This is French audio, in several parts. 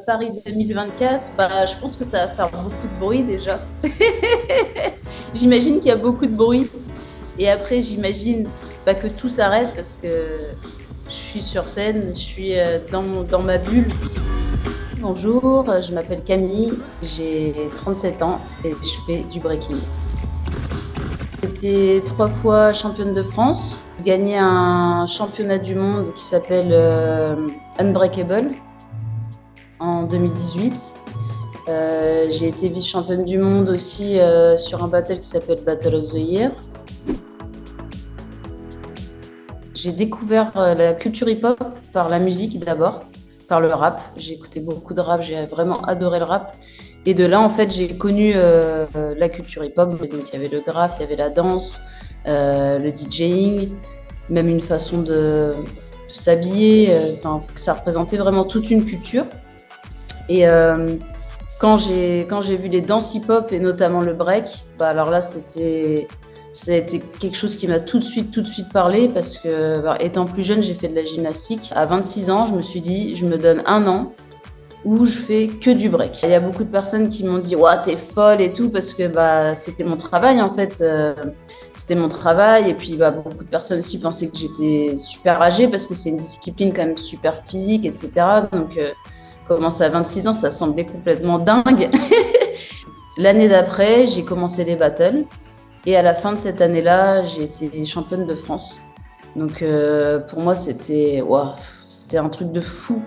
Paris 2024, bah, je pense que ça va faire beaucoup de bruit déjà. J'imagine qu'il y a beaucoup de bruit. Et après, j'imagine que tout s'arrête parce que je suis sur scène, je suis dans ma bulle. Bonjour, je m'appelle Camille, j'ai 37 ans et je fais du breaking. J'étais 3 fois championne de France, j'ai gagné un championnat du monde qui s'appelle Unbreakable en 2018. J'ai été vice-championne du monde aussi sur un battle qui s'appelle Battle of the Year. J'ai découvert la culture hip-hop par la musique d'abord, par le rap. J'ai écouté beaucoup de rap, j'ai vraiment adoré le rap. Et de là, en fait, j'ai connu la culture hip-hop. Donc, il y avait le graphe, il y avait la danse, le DJing, même une façon de s'habiller. Ça représentait vraiment toute une culture. Et quand j'ai vu les danses hip-hop et notamment le break, alors là, c'était quelque chose qui m'a tout de suite parlé parce que, étant plus jeune, j'ai fait de la gymnastique. À 26 ans, je me suis dit, je me donne un an où je fais que du break. Il y a beaucoup de personnes qui m'ont dit, ouais, t'es folle et tout, parce que c'était mon travail en fait. C'était mon travail. Et puis beaucoup de personnes aussi pensaient que j'étais super âgée parce que c'est une discipline quand même super physique, etc. Donc, commencer à 26 ans, ça semblait complètement dingue. L'année d'après, j'ai commencé les battles. Et à la fin de cette année-là, j'ai été championne de France. Donc pour moi, c'était un truc de fou.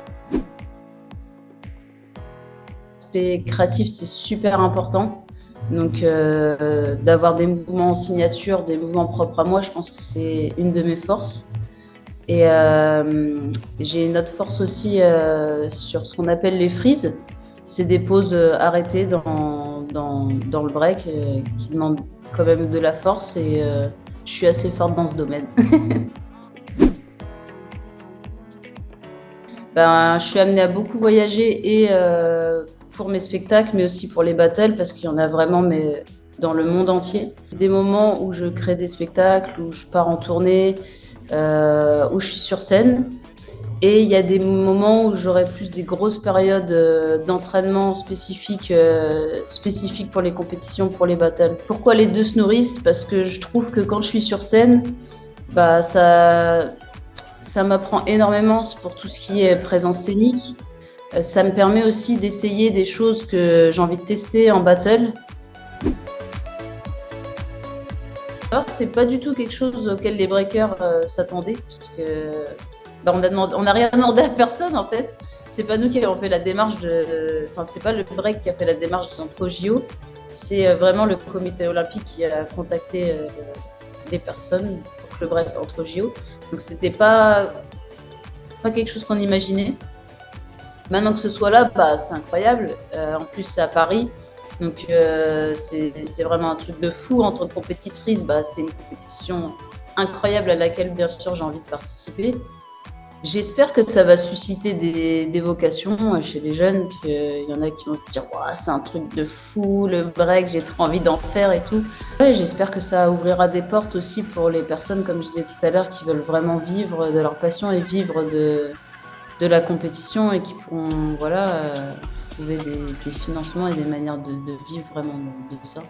L'aspect créatif, c'est super important. Donc d'avoir des mouvements en signature, des mouvements propres à moi, je pense que c'est une de mes forces. Et j'ai une autre force aussi sur ce qu'on appelle les freezes. C'est des pauses arrêtées dans le break qui demandent quand même de la force et je suis assez forte dans ce domaine. Je suis amenée à beaucoup voyager et pour mes spectacles, mais aussi pour les battles parce qu'il y en a vraiment dans le monde entier. Des moments où je crée des spectacles, où je pars en tournée, où je suis sur scène. Et il y a des moments où j'aurai plus des grosses périodes d'entraînement spécifiques pour les compétitions, pour les battles. Pourquoi les deux se nourrissent? Parce que je trouve que quand je suis sur scène, ça m'apprend énormément pour tout ce qui est présence scénique. Ça me permet aussi d'essayer des choses que j'ai envie de tester en battle. Alors, c'est pas du tout quelque chose auquel les breakers s'attendaient, parce que on n'a rien demandé à personne en fait. C'est pas nous qui avons fait la démarche c'est pas le break qui a fait la démarche d'entrer au JO. C'est vraiment le comité olympique qui a contacté les personnes pour que le break entre au JO. Donc c'était pas quelque chose qu'on imaginait. Maintenant que ce soit là, c'est incroyable. En plus, c'est à Paris. Donc c'est vraiment un truc de fou entre compétitrices. C'est une compétition incroyable à laquelle bien sûr j'ai envie de participer. J'espère que ça va susciter des vocations chez les jeunes, qu'il y en a qui vont se dire wow, c'est un truc de fou, le break, j'ai trop envie d'en faire et tout. Ouais, j'espère que ça ouvrira des portes aussi pour les personnes, comme je disais tout à l'heure, qui veulent vraiment vivre de leur passion et vivre de la compétition et qui pourront trouver des financements et des manières de vivre vraiment de ça.